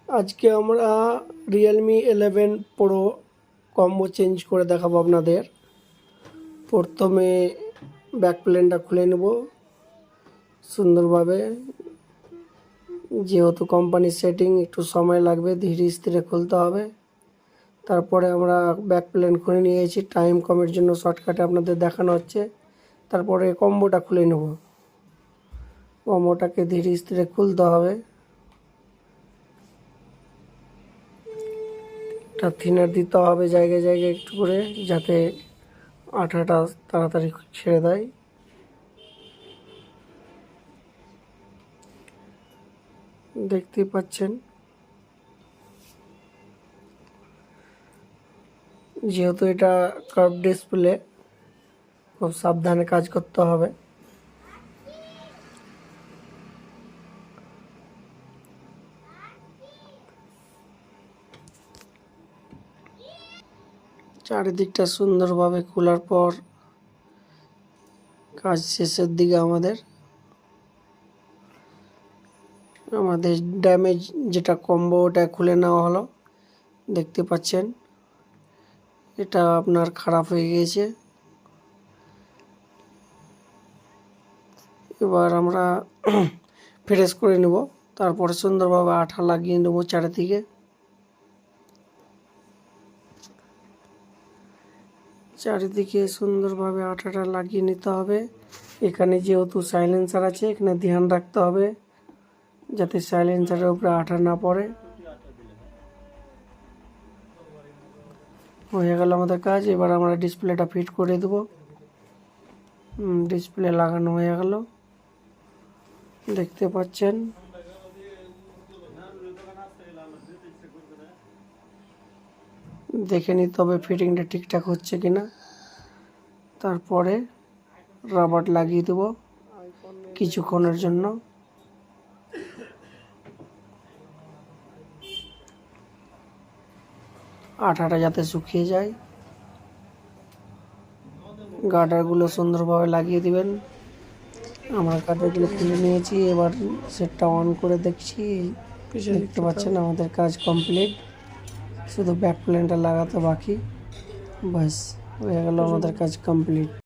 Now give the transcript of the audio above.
আজকে আমরা Realme 11 pro combo change করে দেখাবো আপনাদের। প্রথমে ব্যাক প্লেনটা খুলে নেব সুন্দরভাবে, যেহেতু কোম্পানির সেটিং একটু সময় লাগবে, ধীরে স্থিরে খুলতে হবে। তারপরে আমরা ব্যাক প্লেন খুলে নিয়েছি, টাইম কমের জন্য শর্টকাটে আপনাদের দেখানো হচ্ছে। তারপরে কম্বোটা খুলে নেব, কম্বোটাকে ধীরে স্থিরে খুলতে হবে। এটা থিনার দিতে হবে জায়গায় জায়গায় একটু করে, যাতে আঠাটা তাড়াতাড়ি ছেড়ে দেয়। দেখতেই পাচ্ছেন, যেহেতু এটা কার্ভ ডিসপ্লে, খুব সাবধানে কাজ করতে হবে। চারিদিকটা সুন্দরভাবে খোলার পর কাজ শেষের দিকে আমাদের ড্যামেজ যেটা কম্বো ওটা খুলে নেওয়া হলো। দেখতে পাচ্ছেন এটা আপনার খারাপ হয়ে গিয়েছে। এবার আমরা ফ্রেশ করে নেব, তারপরে সুন্দরভাবে আঠা লাগিয়ে নেব চারিদিকে। চারিদিকে সুন্দরভাবে আঠাটা লাগিয়ে নিতে হবে। এখানে যেহেতু সাইলেন্সার আছে, এখানে ধ্যান রাখতে হবে যাতে সাইলেন্সারের উপরে আঠা না পড়ে। হয়ে গেল আমাদের কাজ। এবার আমরা ডিসপ্লেটা ফিট করে দেব। ডিসপ্লে লাগানো হয়ে গেল, দেখতে পাচ্ছেন। দেখে নিতে হবে ফিটিংটা ঠিকঠাক হচ্ছে কিনা। তারপরে রাবার লাগিয়ে দেব কিছুক্ষণের জন্য। আঠাটা যাতে শুকিয়ে যায়। গার্ডারগুলো সুন্দরভাবে লাগিয়ে দিবেন। আমরা গার্ডারগুলো খুলে নিয়েছি, এবার সেটটা অন করে দেখছি। দেখতে পাচ্ছেন আমাদের কাজ কমপ্লিট, শুধু ব্যাক প্লেনটা লাগাতে বাকি। ব্যাস হয়ে গেল আমাদের কাজ কমপ্লিট।